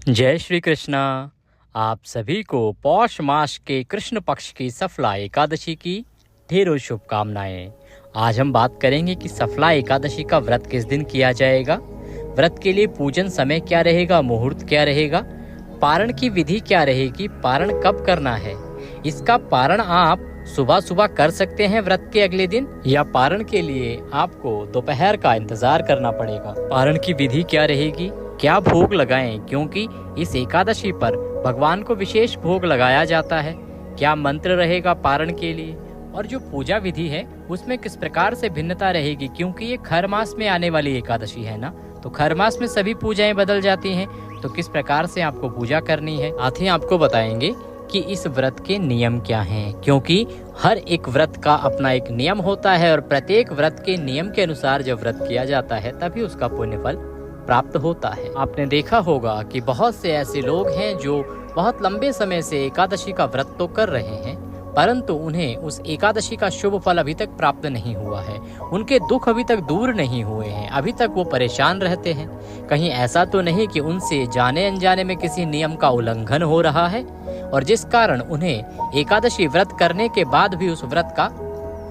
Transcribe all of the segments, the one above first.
जय श्री कृष्णा। आप सभी को पौष मास के कृष्ण पक्ष की सफला एकादशी की ढेरों शुभकामनाएं। आज हम बात करेंगे कि सफला एकादशी का व्रत किस दिन किया जाएगा, व्रत के लिए पूजन समय क्या रहेगा, मुहूर्त क्या रहेगा, पारण की विधि क्या रहेगी, पारण कब करना है, इसका पारण आप सुबह सुबह कर सकते हैं व्रत के अगले दिन, या पारण के लिए आपको दोपहर का इंतजार करना पड़ेगा। पारण की विधि क्या रहेगी, क्या भोग लगाएं, क्योंकि इस एकादशी पर भगवान को विशेष भोग लगाया जाता है, क्या मंत्र रहेगा पारण के लिए, और जो पूजा विधि है उसमें किस प्रकार से भिन्नता रहेगी, क्योंकि ये खर मास में आने वाली एकादशी है ना, तो खर मास में सभी पूजाएं बदल जाती हैं, तो किस प्रकार से आपको पूजा करनी है। साथ ही आपको बताएंगे कि इस व्रत के नियम क्या हैं, क्योंकि हर एक व्रत का अपना एक नियम होता है और प्रत्येक व्रत के नियम के अनुसार जब व्रत किया जाता है तभी उसका पुण्य फल प्राप्त होता है। आपने देखा होगा कि बहुत से ऐसे लोग हैं जो बहुत लंबे समय से एकादशी का व्रत तो कर रहे हैं, परंतु उन्हें उस एकादशी का शुभ फल अभी तक प्राप्त नहीं हुआ है, उनके दुख अभी तक दूर नहीं हुए हैं, अभी तक वो परेशान रहते हैं। कहीं ऐसा तो नहीं कि उनसे जाने अनजाने में किसी नियम का उल्लंघन हो रहा है और जिस कारण उन्हें एकादशी व्रत करने के बाद भी उस व्रत का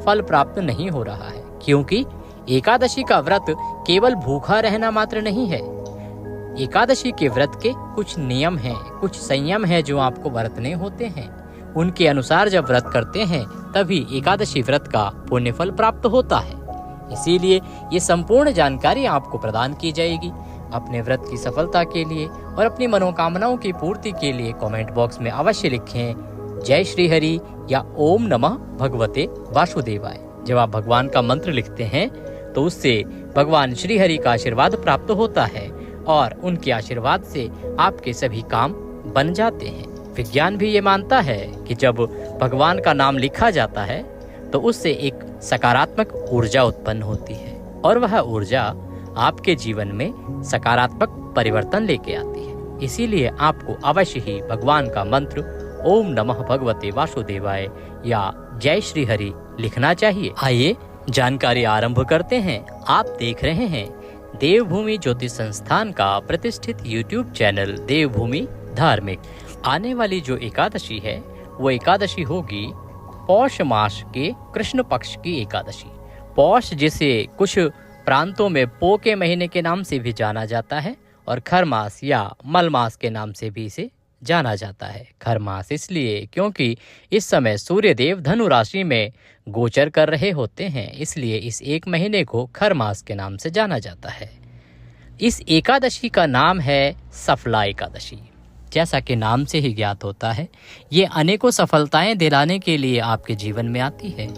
फल प्राप्त नहीं हो रहा है, क्योंकि एकादशी का व्रत केवल भूखा रहना मात्र नहीं है। एकादशी के व्रत के कुछ नियम हैं, कुछ संयम है जो आपको बरतने होते हैं, उनके अनुसार जब व्रत करते हैं तभी एकादशी व्रत का पुण्य फल प्राप्त होता है। इसीलिए ये संपूर्ण जानकारी आपको प्रदान की जाएगी। अपने व्रत की सफलता के लिए और अपनी मनोकामनाओं की पूर्ति के लिए कमेंट बॉक्स में अवश्य लिखें जय श्री हरि या ओम नमः भगवते वासुदेवाय। जब आप भगवान का मंत्र लिखते हैं तो उससे भगवान श्री हरि का आशीर्वाद प्राप्त होता है और उनके आशीर्वाद से आपके सभी काम बन जाते हैं। विज्ञान भी ये मानता है कि जब भगवान का नाम लिखा जाता है तो उससे एक सकारात्मक ऊर्जा उत्पन्न होती है और वह ऊर्जा आपके जीवन में सकारात्मक परिवर्तन लेके आती है। इसीलिए आपको अवश्य ही भगवान का मंत्र ओम नमः भगवते वासुदेवाय या जय श्री हरि लिखना चाहिए। आइए जानकारी आरंभ करते हैं। आप देख रहे हैं देवभूमि ज्योतिष संस्थान का प्रतिष्ठित YouTube चैनल देवभूमि धार्मिक। आने वाली जो एकादशी है वो एकादशी होगी पौष मास के कृष्ण पक्ष की एकादशी। पौष जिसे कुछ प्रांतों में पो के महीने के नाम से भी जाना जाता है और खर मास या मल मास के नाम से भी इसे जाना जाता है। खर मास इसलिए क्योंकि इस समय सूर्य देव धनु राशि में गोचर कर रहे होते हैं, इसलिए इस एक महीने को खर मास के नाम से जाना जाता है। इस एकादशी का नाम है सफला एकादशी। जैसा कि नाम से ही ज्ञात होता है, ये अनेकों सफलताएं दिलाने के लिए आपके जीवन में आती है।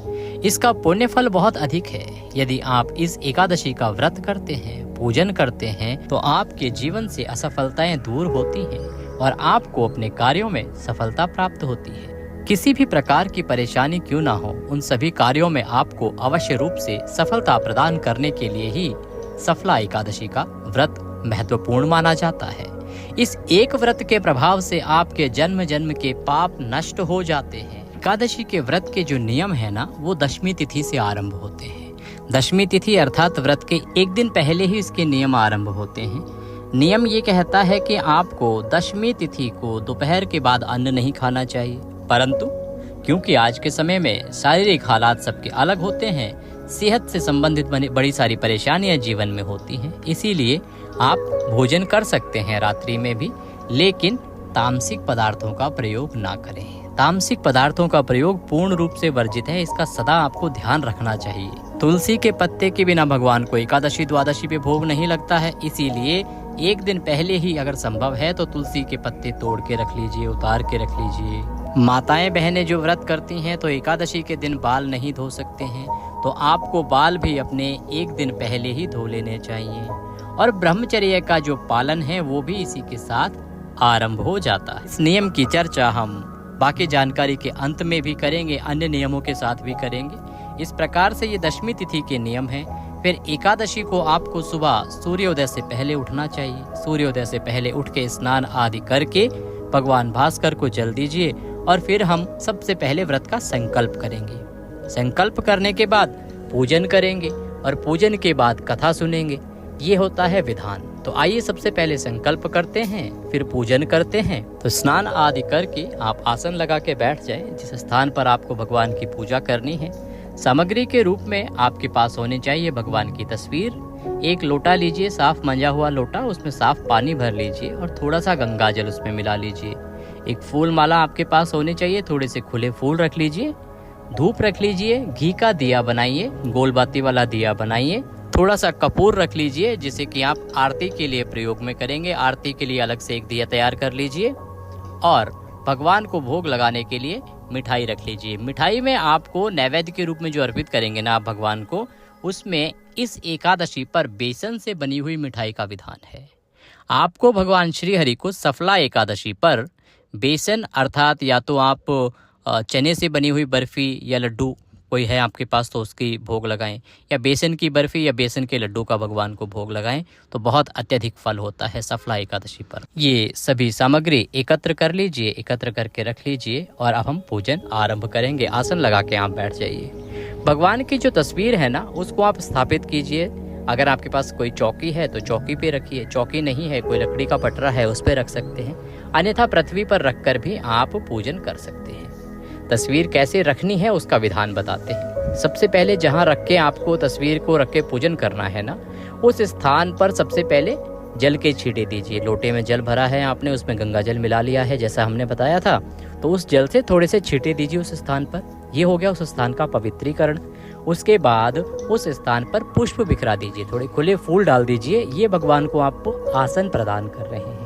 इसका पुण्य फल बहुत अधिक है। यदि आप इस एकादशी का व्रत करते हैं, पूजन करते हैं, तो आपके जीवन से असफलताएं दूर होती हैं और आपको अपने कार्यों में सफलता प्राप्त होती है। किसी भी प्रकार की परेशानी क्यों ना हो, उन सभी कार्यों में आपको अवश्य रूप से सफलता प्रदान करने के लिए ही सफला एकादशी का व्रत महत्वपूर्ण माना जाता है। इस एक व्रत के प्रभाव से आपके जन्म जन्म के पाप नष्ट हो जाते हैं। एकादशी के व्रत के जो नियम है ना, वो दशमी तिथि से आरंभ होते हैं। दशमी तिथि अर्थात व्रत के एक दिन पहले ही इसके नियम आरंभ होते हैं। नियम ये कहता है कि आपको दशमी तिथि को दोपहर के बाद अन्न नहीं खाना चाहिए, परंतु क्योंकि आज के समय में शारीरिक हालात सबके अलग होते हैं, सेहत से संबंधित बड़ी सारी परेशानियां जीवन में होती हैं, इसीलिए आप भोजन कर सकते हैं रात्रि में भी, लेकिन तामसिक पदार्थों का प्रयोग ना करें। तामसिक पदार्थों का प्रयोग पूर्ण रूप से वर्जित है, इसका सदा आपको ध्यान रखना चाहिए। तुलसी के पत्ते के बिना भगवान को एकादशी द्वादशी पे भोग नहीं लगता है, इसीलिए एक दिन पहले ही अगर संभव है तो तुलसी के पत्ते तोड़ के रख लीजिए, उतार के रख लीजिए। माताएं बहनें जो व्रत करती हैं तो एकादशी के दिन बाल नहीं धो सकते हैं, तो आपको बाल भी अपने एक दिन पहले ही धो लेने चाहिए और ब्रह्मचर्य का जो पालन है वो भी इसी के साथ आरंभ हो जाता है। इस नियम की चर्चा हम बाकी जानकारी के अंत में भी करेंगे, अन्य नियमों के साथ भी करेंगे। इस प्रकार से ये दशमी तिथि के नियम हैं। फिर एकादशी को आपको सुबह सूर्योदय से पहले उठना चाहिए। सूर्योदय से पहले उठ के स्नान आदि करके भगवान भास्कर को जल दीजिए और फिर हम सबसे पहले व्रत का संकल्प करेंगे। संकल्प करने के बाद पूजन करेंगे और पूजन के बाद कथा सुनेंगे। ये होता है विधान। तो आइए सबसे पहले संकल्प करते हैं, फिर पूजन करते हैं। तो स्नान आदि करके आप आसन लगा के बैठ जाएं जिस स्थान पर आपको भगवान की पूजा करनी है। सामग्री के रूप में आपके पास होनी चाहिए भगवान की तस्वीर। एक लोटा लीजिए, साफ मंजा हुआ लोटा, उसमें साफ पानी भर लीजिए और थोड़ा सा गंगा जल उसमें मिला लीजिए। एक फूल माला आपके पास होनी चाहिए, थोड़े से खुले फूल रख लीजिए, धूप रख लीजिए, घी का दिया बनाइए, गोल बाती वाला दिया बनाइए, थोड़ा सा कपूर रख लीजिए जिसे कि आप आरती के लिए प्रयोग में करेंगे। आरती के लिए अलग से एक दिया तैयार कर लीजिए और भगवान को भोग लगाने के लिए मिठाई रख लीजिए। मिठाई में आपको नैवेद्य के रूप में जो अर्पित करेंगे ना आप भगवान को, उसमें इस एकादशी पर बेसन से बनी हुई मिठाई का विधान है। आपको भगवान श्री हरि को सफला एकादशी पर बेसन अर्थात या तो आप चने से बनी हुई बर्फी या लड्डू कोई है आपके पास तो उसकी भोग लगाएं, या बेसन की बर्फी या बेसन के लड्डू का भगवान को भोग लगाएं तो बहुत अत्यधिक फल होता है सफला एकादशी पर। ये सभी सामग्री एकत्र कर लीजिए, एकत्र करके रख लीजिए और अब हम पूजन आरंभ करेंगे। आसन लगा के आप बैठ जाइए। भगवान की जो तस्वीर है ना उसको आप स्थापित कीजिए। अगर आपके पास कोई चौकी है तो चौकी पे रखिए, चौकी नहीं है कोई लकड़ी का पटरा है उस पर रख सकते हैं, अन्यथा पृथ्वी पर रखकर भी आप पूजन कर सकते हैं। तस्वीर कैसे रखनी है उसका विधान बताते हैं। सबसे पहले जहाँ रख के आपको तस्वीर को रख के पूजन करना है ना, उस स्थान पर सबसे पहले जल के छींटे दीजिए। लोटे में जल भरा है आपने, उसमें गंगा जल मिला लिया है जैसा हमने बताया था, तो उस जल से थोड़े से छींटे दीजिए उस स्थान पर। ये हो गया उस स्थान का पवित्रीकरण। उसके बाद उस स्थान पर पुष्प बिखरा दीजिए, थोड़े खुले फूल डाल दीजिए। ये भगवान को आप आसन प्रदान कर रहे हैं।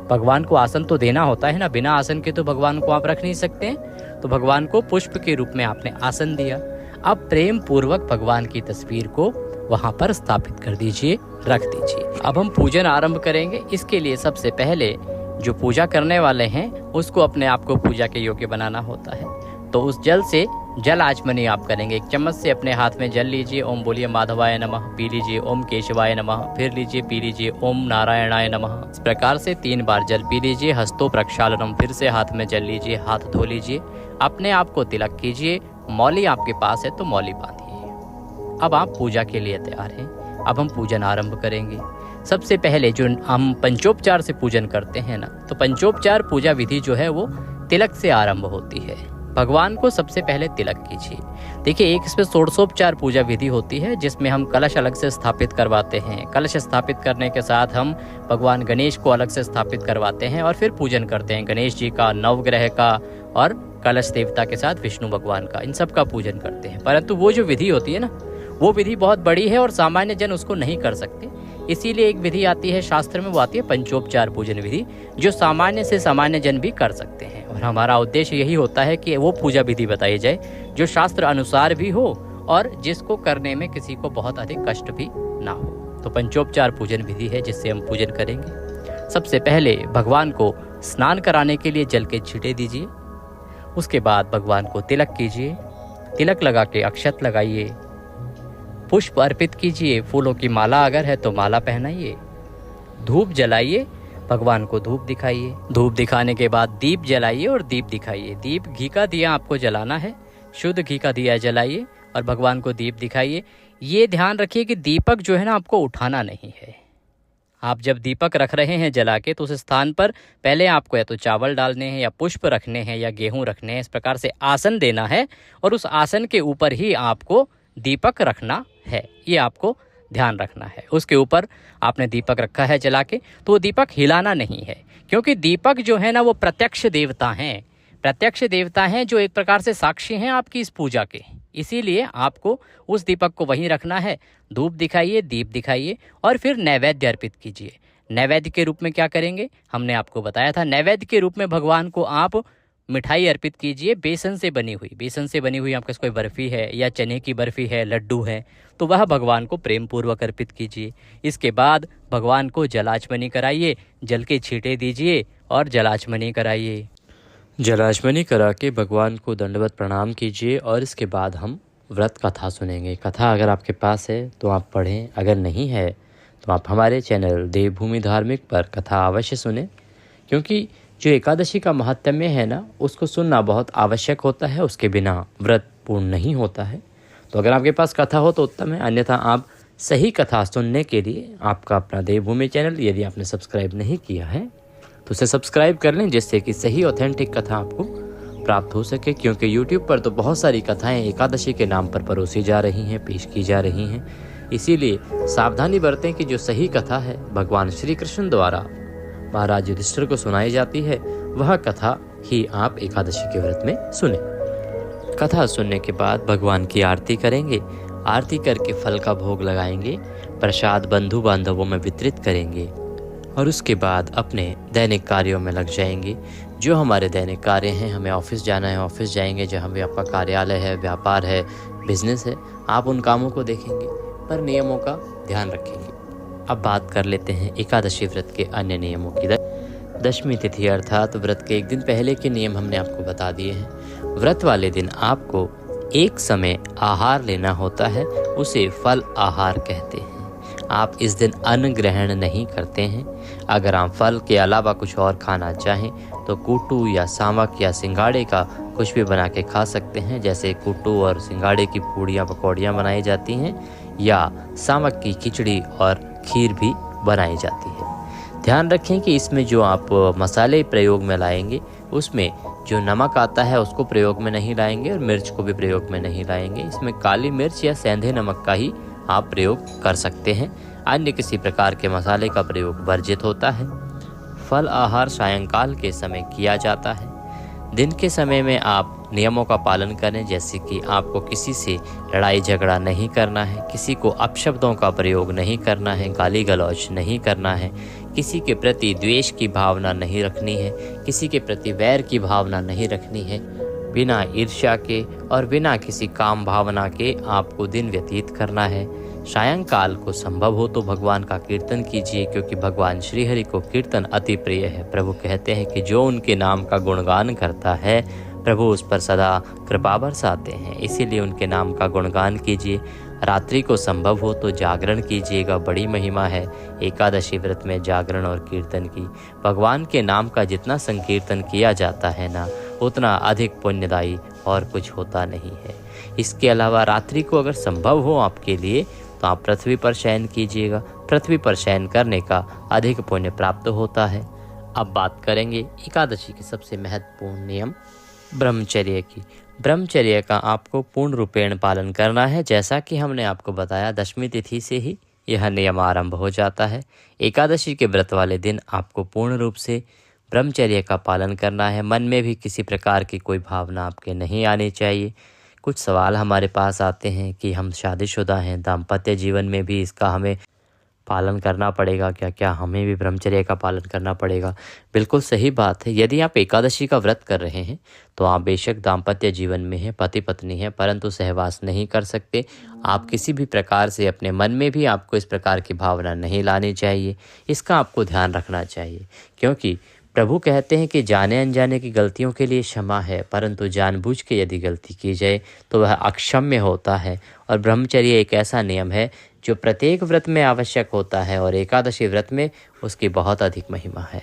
भगवान को आसन तो देना होता है ना, बिना आसन के तो भगवान को आप रख नहीं सकते। तो भगवान को पुष्प के रूप में आपने आसन दिया। अब प्रेम पूर्वक भगवान की तस्वीर को वहां पर स्थापित कर दीजिए, रख दीजिए। अब हम पूजन आरंभ करेंगे। इसके लिए सबसे पहले जो पूजा करने वाले हैं उसको अपने आप को पूजा के योग्य बनाना होता है। तो उस जल से जल आचमनी आप करेंगे। एक चम्मच से अपने हाथ में जल लीजिए, ओम बोलिए माधवाय नमः, पी लीजिए ओम केशवाय नमः, फिर लीजिए पी लीजिए ओम नारायणाय नमः। इस प्रकार से 3 बार जल पी लीजिए। हस्तो प्रक्षालनम, फिर से हाथ में जल लीजिए, हाथ धो लीजिए, अपने आप को तिलक कीजिए। मौली आपके पास है तो मौली बांधिए। अब आप पूजा के लिए तैयार हैं। अब हम पूजन आरंभ करेंगे। सबसे पहले जो हम पंचोपचार से पूजन करते हैं ना, तो पंचोपचार पूजा विधि जो है वो तिलक से आरंभ होती है। भगवान को सबसे पहले तिलक कीजिए। देखिए एक इसमें षोडशोपचार पूजा विधि होती है जिसमें हम कलश अलग से स्थापित करवाते हैं। कलश स्थापित करने के साथ हम भगवान गणेश को अलग से स्थापित करवाते हैं और फिर पूजन करते हैं गणेश जी का, नवग्रह का और कलश देवता के साथ विष्णु भगवान का, इन सब का पूजन करते हैं। परंतु वो जो विधि होती है ना, वो विधि बहुत बड़ी है और सामान्य जन उसको नहीं कर सकते। इसीलिए एक विधि आती है शास्त्र में, वो आती है पंचोपचार पूजन विधि, जो सामान्य से सामान्य जन भी कर सकते हैं। और हमारा उद्देश्य यही होता है कि वो पूजा विधि बताई जाए जो शास्त्र अनुसार भी हो और जिसको करने में किसी को बहुत अधिक कष्ट भी ना हो। तो पंचोपचार पूजन विधि है जिससे हम पूजन करेंगे। सबसे पहले भगवान को स्नान कराने के लिए जल के छींटे दीजिए। उसके बाद भगवान को तिलक कीजिए। तिलक लगा के अक्षत लगाइए, पुष्प अर्पित कीजिए, फूलों की माला अगर है तो माला पहनाइए, धूप जलाइए, भगवान को धूप दिखाइए। धूप दिखाने के बाद दीप जलाइए और दीप दिखाइए। दीप घी का दिया आपको जलाना है, शुद्ध घी का दिया जलाइए और भगवान को दीप दिखाइए। ये ध्यान रखिए कि दीपक जो है ना आपको उठाना नहीं है। आप जब दीपक रख रहे हैं जला के तो उस स्थान पर पहले आपको या तो चावल डालने हैं या पुष्प रखने हैं या गेहूं रखने हैं। इस प्रकार से आसन देना है और उस आसन के ऊपर ही आपको दीपक रखना है, ये आपको ध्यान रखना है। उसके ऊपर आपने दीपक रखा है जला के तो वो दीपक हिलाना नहीं है, क्योंकि दीपक जो है ना वो प्रत्यक्ष देवता हैं। प्रत्यक्ष देवता हैं जो एक प्रकार से साक्षी हैं आपकी इस पूजा के। इसीलिए आपको उस दीपक को वहीं रखना है। धूप दिखाइए, दीप दिखाइए और फिर नैवेद्य अर्पित कीजिए। नैवेद्य के रूप में क्या करेंगे, हमने आपको बताया था। नैवेद्य के रूप में भगवान को आप मिठाई अर्पित कीजिए बेसन से बनी हुई। बेसन से बनी हुई आपके पास कोई बर्फ़ी है या चने की बर्फ़ी है, लड्डू है, तो वह भगवान को प्रेम पूर्वक अर्पित कीजिए। इसके बाद भगवान को जलाचमनी कराइए, जल के छींटे दीजिए और जलाचमनी कराइए। जलाचमनी करा के भगवान को दंडवत प्रणाम कीजिए और इसके बाद हम व्रत कथा सुनेंगे। कथा अगर आपके पास है तो आप पढ़ें, अगर नहीं है तो आप हमारे चैनल देवभूमि धार्मिक पर कथा अवश्य सुने, क्योंकि जो एकादशी का महत्म्य है ना उसको सुनना बहुत आवश्यक होता है। उसके बिना व्रत पूर्ण नहीं होता है। तो अगर आपके पास कथा हो तो उत्तम है, अन्यथा आप सही कथा सुनने के लिए आपका अपना देवभूमि चैनल यदि आपने सब्सक्राइब नहीं किया है तो उसे सब्सक्राइब कर लें, जिससे कि सही ऑथेंटिक कथा आपको प्राप्त हो सके। क्योंकि YouTube पर तो बहुत सारी कथाएं एकादशी के नाम पर परोसी जा रही हैं, पेश की जा रही हैं। इसीलिए सावधानी बरतें कि जो सही कथा है भगवान श्री कृष्ण द्वारा महाराज युधिष्ठिर को सुनाई जाती है, वह कथा ही आप एकादशी के व्रत में सुने। कथा सुनने के बाद भगवान की आरती करेंगे, आरती करके फल का भोग लगाएंगे, प्रसाद बंधु बांधवों में वितरित करेंगे और उसके बाद अपने दैनिक कार्यों में लग जाएंगे। जो हमारे दैनिक कार्य हैं, हमें ऑफिस जाना है ऑफिस जाएंगे, जहाँ भी आपका कार्यालय है, व्यापार है, बिजनेस है, आप उन कामों को देखेंगे पर नियमों का ध्यान रखेंगे। अब बात कर लेते हैं एकादशी व्रत के अन्य नियमों की। दशमी तिथि अर्थात व्रत के एक दिन पहले के नियम हमने आपको बता दिए हैं। व्रत वाले दिन आपको एक समय आहार लेना होता है, उसे फल आहार कहते हैं। आप इस दिन अन्न ग्रहण नहीं करते हैं। अगर आप फल के अलावा कुछ और खाना चाहें तो कूटू या सामक या सिंगाड़े का कुछ भी बना के खा सकते हैं। जैसे कूटू और सिंगाड़े की पूड़ियाँ पकौड़ियाँ बनाई जाती हैं या सामक की खिचड़ी और खीर भी बनाई जाती है। ध्यान रखें कि इसमें जो आप मसाले प्रयोग में लाएंगे उसमें जो नमक आता है उसको प्रयोग में नहीं लाएंगे और मिर्च को भी प्रयोग में नहीं लाएंगे। इसमें काली मिर्च या सेंधे नमक का ही आप प्रयोग कर सकते हैं। अन्य किसी प्रकार के मसाले का प्रयोग वर्जित होता है। फल आहार सायंकाल के समय किया जाता है। दिन के समय में आप नियमों का पालन करें, जैसे कि आपको किसी से लड़ाई झगड़ा नहीं करना है, किसी को अपशब्दों का प्रयोग नहीं करना है, गाली गलौज नहीं करना है, किसी के प्रति द्वेष की भावना नहीं रखनी है, किसी के प्रति वैर की भावना नहीं रखनी है। बिना ईर्ष्या के और बिना किसी काम भावना के आपको दिन व्यतीत करना है। सायंकाल को संभव हो तो भगवान का कीर्तन कीजिए, क्योंकि भगवान श्रीहरि को कीर्तन अति प्रिय है। प्रभु कहते हैं कि जो उनके नाम का गुणगान करता है प्रभु उस पर सदा कृपा बरसाते हैं। इसीलिए उनके नाम का गुणगान कीजिए। रात्रि को संभव हो तो जागरण कीजिएगा, बड़ी महिमा है एकादशी व्रत में जागरण और कीर्तन की। भगवान के नाम का जितना संकीर्तन किया जाता है ना, उतना अधिक पुण्यदायी और कुछ होता नहीं है। इसके अलावा रात्रि को अगर संभव हो आपके लिए तो आप पृथ्वी पर शयन कीजिएगा। पृथ्वी पर शयन करने का अधिक पुण्य प्राप्त होता है। अब बात करेंगे एकादशी के सबसे महत्वपूर्ण नियम ब्रह्मचर्य की। ब्रह्मचर्य का आपको पूर्ण रूपेण पालन करना है। जैसा कि हमने आपको बताया, दशमी तिथि से ही यह नियम आरंभ हो जाता है। एकादशी के व्रत वाले दिन आपको पूर्ण रूप से ब्रह्मचर्य का पालन करना है। मन में भी किसी प्रकार की कोई भावना आपके नहीं आनी चाहिए। कुछ सवाल हमारे पास आते हैं कि हम शादीशुदा हैं, दाम्पत्य जीवन में भी इसका हमें पालन करना पड़ेगा क्या? क्या हमें भी ब्रह्मचर्य का पालन करना पड़ेगा? बिल्कुल सही बात है। यदि आप एकादशी का व्रत कर रहे हैं तो आप बेशक दाम्पत्य जीवन में हैं, पति पत्नी हैं, परंतु सहवास नहीं कर सकते। आप किसी भी प्रकार से अपने मन में भी आपको इस प्रकार की भावना नहीं लानी चाहिए। इसका आपको ध्यान रखना चाहिए, क्योंकि प्रभु कहते हैं कि जाने अनजाने की गलतियों के लिए क्षमा है, परंतु जानबूझ के यदि गलती की जाए तो वह अक्षम्य होता है। और ब्रह्मचर्य एक ऐसा नियम है जो प्रत्येक व्रत में आवश्यक होता है और एकादशी व्रत में उसकी बहुत अधिक महिमा है,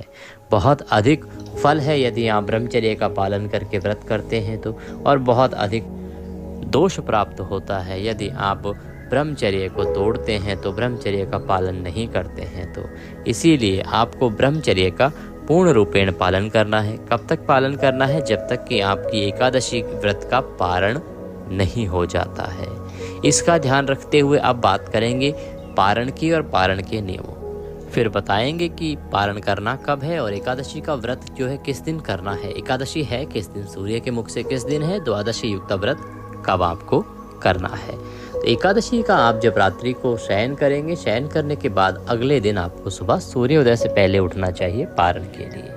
बहुत अधिक फल है यदि आप ब्रह्मचर्य का पालन करके व्रत करते हैं तो, और बहुत अधिक दोष प्राप्त होता है यदि आप ब्रह्मचर्य को तोड़ते हैं तो, ब्रह्मचर्य का पालन नहीं करते हैं तो। इसीलिए आपको ब्रह्मचर्य का पूर्ण रूपेण पालन करना है। कब तक पालन करना है? जब तक कि आपकी एकादशी व्रत का पारण नहीं हो जाता है। इसका ध्यान रखते हुए अब बात करेंगे पारण की और पारण के नियमों। फिर बताएंगे कि पारण करना कब है और एकादशी का व्रत जो है किस दिन करना है। एकादशी है किस दिन, सूर्य के मुख से किस दिन है, द्वादशी युक्त व्रत कब आपको करना है। तो एकादशी का आप जब रात्रि को शयन करेंगे, शयन करने के बाद अगले दिन आपको सुबह सूर्योदय से पहले उठना चाहिए पारण के लिए।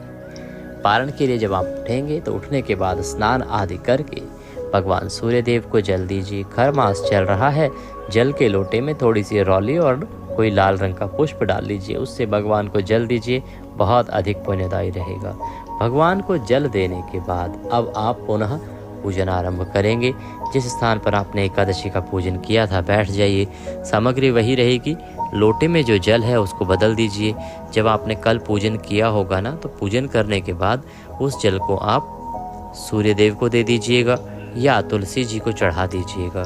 पारण के लिए जब आप उठेंगे तो उठने के बाद स्नान आदि करके भगवान सूर्यदेव को जल दीजिए। खर मास चल रहा है, जल के लोटे में थोड़ी सी रौली और कोई लाल रंग का पुष्प डाल लीजिए, उससे भगवान को जल दीजिए, बहुत अधिक पुण्यदायी रहेगा। भगवान को जल देने के बाद अब आप पुनः पूजन आरंभ करेंगे। जिस स्थान पर आपने एकादशी का पूजन किया था बैठ जाइए। सामग्री वही रहेगी, लोटे में जो जल है उसको बदल दीजिए। जब आपने कल पूजन किया होगा ना, तो पूजन करने के बाद उस जल को आप सूर्यदेव को दे दीजिएगा या तुलसी जी को चढ़ा दीजिएगा,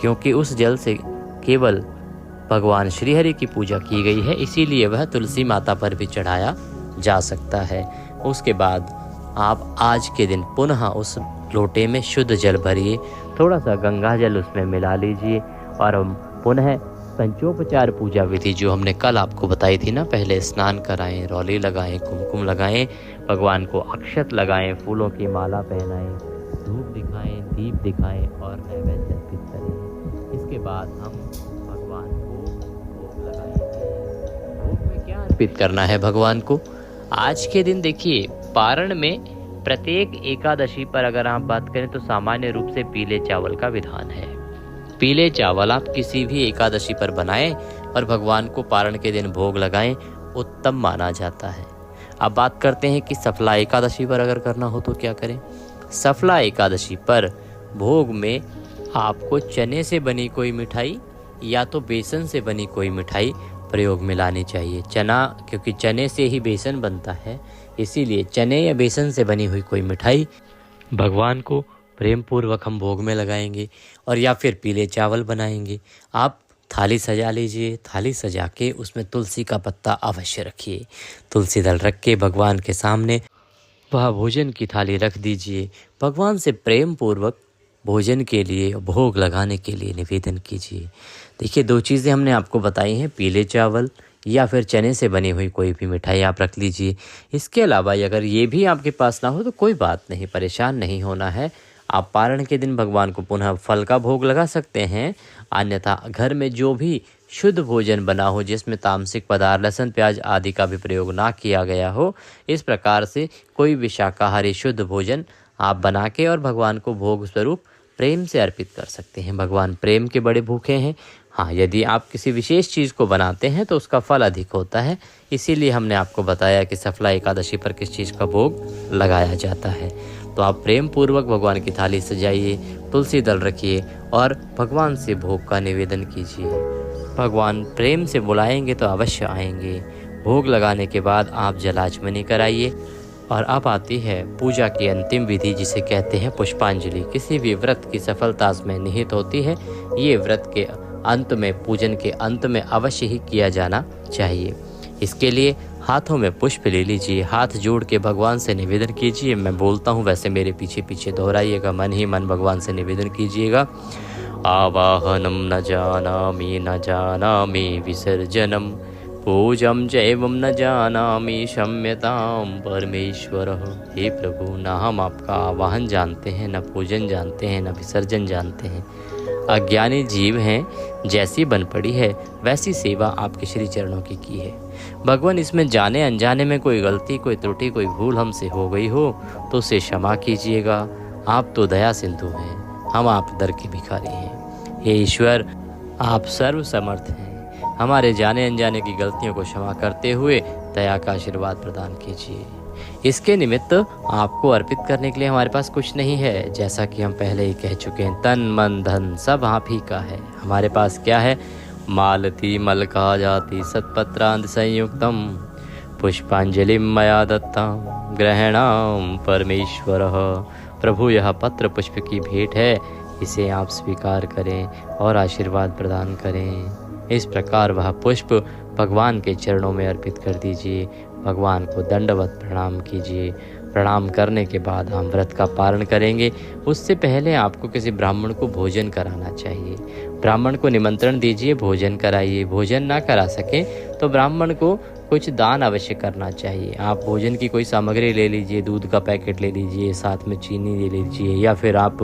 क्योंकि उस जल से केवल भगवान श्रीहरि की पूजा की गई है, इसीलिए वह तुलसी माता पर भी चढ़ाया जा सकता है। उसके बाद आप आज के दिन पुनः उस लोटे में शुद्ध जल भरिए, थोड़ा सा गंगा जल उसमें मिला लीजिए और हम पुनः पंचोपचार पूजा विधि जो हमने कल आपको बताई थी ना, पहले स्नान कराएं, रौली लगाएं, कुमकुम लगाएं, भगवान को अक्षत लगाएं, फूलों की माला पहनाएं, धूप दिखाएं, दीप दिखाएं और नैवेद्य अर्पित करें। इसके बाद हम भगवान को भोग लगाएंगे। भोग में क्या अर्पित करना है भगवान को? आज के दिन देखिए, पारण में प्रत्येक एकादशी पर अगर आप बात करें तो सामान्य रूप से पीले चावल का विधान है। पीले चावल आप किसी भी एकादशी पर बनाएं और भगवान को पारण के दिन भोग लगाएं, उत्तम माना जाता है। अब बात करते हैं कि सफला एकादशी पर अगर करना हो तो क्या करें। सफला एकादशी पर भोग में आपको चने से बनी कोई मिठाई या तो बेसन से बनी कोई मिठाई प्रयोग में लानी चाहिए। चना, क्योंकि चने से ही बेसन बनता है, इसीलिए चने या बेसन से बनी हुई कोई मिठाई भगवान को प्रेम पूर्वक हम भोग में लगाएंगे। और या फिर पीले चावल बनाएंगे। आप थाली सजा लीजिए, थाली सजा के उसमें तुलसी का पत्ता अवश्य रखिए। तुलसी दल रख के भगवान के सामने वह भोजन की थाली रख दीजिए। भगवान से प्रेम पूर्वक भोजन के लिए, भोग लगाने के लिए निवेदन कीजिए। देखिए, 2 चीज़ें हमने आपको बताई हैं, पीले चावल या फिर चने से बनी हुई कोई भी मिठाई आप रख लीजिए। इसके अलावा अगर ये भी आपके पास ना हो तो कोई बात नहीं, परेशान नहीं होना है। आप पारण के दिन भगवान को पुनः फल का भोग लगा सकते हैं। अन्यथा घर में जो भी शुद्ध भोजन बना हो, जिसमें तामसिक पदार्थ, लहसुन, प्याज आदि का भी प्रयोग ना किया गया हो, इस प्रकार से कोई भी शाकाहारी शुद्ध भोजन आप बना के और भगवान को भोग स्वरूप प्रेम से अर्पित कर सकते हैं। भगवान प्रेम के बड़े भूखे हैं। हाँ, यदि आप किसी विशेष चीज़ को बनाते हैं तो उसका फल अधिक होता है। इसीलिए हमने आपको बताया कि सफला एकादशी पर किस चीज़ का भोग लगाया जाता है। तो आप प्रेम पूर्वक भगवान की थाली सजाइए, तुलसी दल रखिए और भगवान से भोग का निवेदन कीजिए। भगवान प्रेम से बुलाएंगे तो अवश्य आएंगे। भोग लगाने के बाद आप जलाचमनी कराइए। और अब आती है पूजा की अंतिम विधि, जिसे कहते हैं पुष्पांजलि। किसी भी व्रत की सफलता में निहित होती है। ये व्रत के अंत में, पूजन के अंत में अवश्य ही किया जाना चाहिए। इसके लिए हाथों में पुष्प ले लीजिए, हाथ जोड़ के भगवान से निवेदन कीजिए। मैं बोलता हूँ, वैसे मेरे पीछे पीछे दोहराइएगा, मन ही मन भगवान से निवेदन कीजिएगा। आवाहनम न जानामि न जानामि विसर्जनम, पूजम चैवम न जानामि क्षम्यताम परमेश्वर। हे प्रभु, ना हम आपका आवाहन जानते हैं, न पूजन जानते हैं, न विसर्जन जानते हैं। अज्ञानी जीव हैं, जैसी बन पड़ी है वैसी सेवा आपके श्री चरणों की है। भगवान, इसमें जाने अनजाने में कोई गलती, कोई त्रुटि, कोई भूल हमसे हो गई हो तो उसे क्षमा कीजिएगा। आप तो दया सिंधु हैं, हम आप दर के भिखारी हैं। हे ईश्वर, आप सर्व समर्थ हैं। हमारे जाने अनजाने की गलतियों को क्षमा करते हुए दया का आशीर्वाद प्रदान कीजिए। इसके निमित्त आपको अर्पित करने के लिए हमारे पास कुछ नहीं है। जैसा कि हम पहले ही कह चुके हैं, तन मन धन सब आप ही का है। हमारे पास क्या है? मालती मलका जाति सत्पत्रांत संयुक्तम, पुष्पांजलिम मया दत्ताम ग्रहणाम परमेश्वर। प्रभु, यह पत्र पुष्प की भेंट है, इसे आप स्वीकार करें और आशीर्वाद प्रदान करें। इस प्रकार वह पुष्प भगवान के चरणों में अर्पित कर दीजिए। भगवान को दंडवत प्रणाम कीजिए। प्रणाम करने के बाद हम व्रत का पारण करेंगे। उससे पहले आपको किसी ब्राह्मण को भोजन कराना चाहिए। ब्राह्मण को निमंत्रण दीजिए, भोजन कराइए। भोजन ना करा सके तो ब्राह्मण को कुछ दान अवश्य करना चाहिए। आप भोजन की कोई सामग्री ले लीजिए, दूध का पैकेट ले लीजिए, साथ में चीनी ले लीजिए, या फिर आप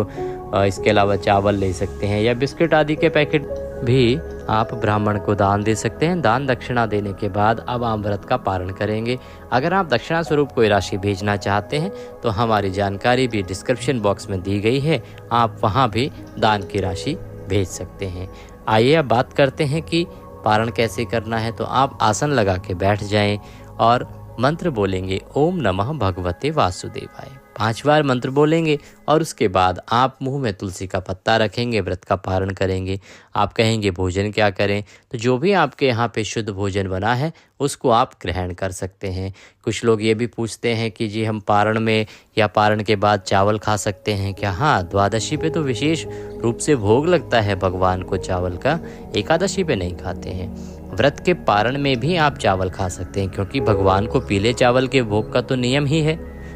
इसके अलावा चावल ले सकते हैं या बिस्किट आदि के पैकेट भी आप ब्राह्मण को दान दे सकते हैं। दान दक्षिणा देने के बाद अब आप व्रत का पारण करेंगे। अगर आप दक्षिणा स्वरूप कोई राशि भेजना चाहते हैं तो हमारी जानकारी भी डिस्क्रिप्शन बॉक्स में दी गई है, आप वहां भी दान की राशि भेज सकते हैं। आइए अब बात करते हैं कि पारण कैसे करना है। तो आप आसन लगा के बैठ जाएं और मंत्र बोलेंगे, ओम नमः भगवते वासुदेवाय। 5 बार मंत्र बोलेंगे और उसके बाद आप मुंह में तुलसी का पत्ता रखेंगे, व्रत का पारण करेंगे। आप कहेंगे भोजन क्या करें, तो जो भी आपके यहाँ पे शुद्ध भोजन बना है उसको आप ग्रहण कर सकते हैं। कुछ लोग ये भी पूछते हैं कि जी हम पारण में या पारण के बाद चावल खा सकते हैं क्या? हाँ, द्वादशी पे तो विशेष रूप से भोग लगता है भगवान को चावल का, एकादशी पे नहीं खाते हैं। व्रत के पारण में भी आप चावल खा सकते हैं, क्योंकि भगवान को पीले चावल के भोग का तो नियम ही है,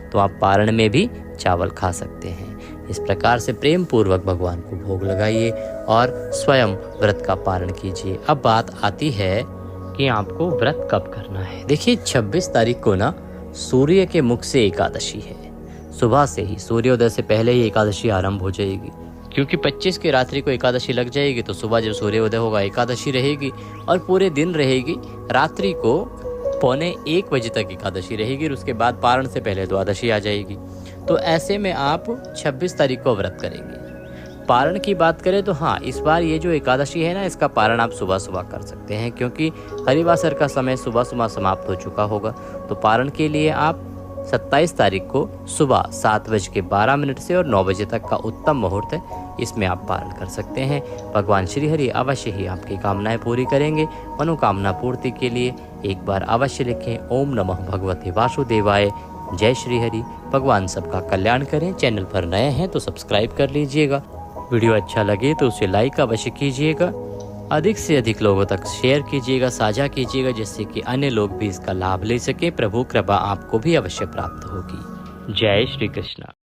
तो आप पारण में भी चावल खा सकते हैं। इस प्रकार से प्रेम पूर्वक भगवान को भोग लगाइए और स्वयं व्रत का पारण कीजिए। अब बात आती है कि आपको व्रत कब करना है। देखिए 26 तारीख को ना सूर्य के मुख से एकादशी है। सुबह से ही, सूर्योदय से पहले ही एकादशी आरंभ हो जाएगी, क्योंकि 25 की रात्रि को एकादशी लग जाएगी, तो सुबह जब सूर्योदय होगा एकादशी रहेगी और पूरे दिन रहेगी। रात्रि को 12:45 बजे तक एकादशी रहेगी और उसके बाद पारण से पहले द्वादशी आ जाएगी। तो ऐसे में आप 26 तारीख को व्रत करेंगे। पारण की बात करें तो हाँ, इस बार ये जो एकादशी है ना, इसका पारण आप सुबह सुबह कर सकते हैं, क्योंकि हरिवासर का समय सुबह सुबह समाप्त हो चुका होगा। तो पारण के लिए आप 27 तारीख को सुबह 7:12 से और 9 बजे तक का उत्तम मुहूर्त है, इसमें आप पारण कर सकते हैं। भगवान श्री हरि अवश्य ही आपकी कामनाएं पूरी करेंगे। मनोकामना पूर्ति के लिए एक बार अवश्य लिखें ओम नमः भगवते वासुदेवाय। जय श्री हरि। भगवान सबका कल्याण करें। चैनल पर नए हैं तो सब्सक्राइब कर लीजिएगा। वीडियो अच्छा लगे तो उसे लाइक अवश्य कीजिएगा। अधिक से अधिक लोगों तक शेयर कीजिएगा, साझा कीजिएगा, जिससे कि अन्य लोग भी इसका लाभ ले सकें। प्रभु कृपा आपको भी अवश्य प्राप्त होगी। जय श्री कृष्ण।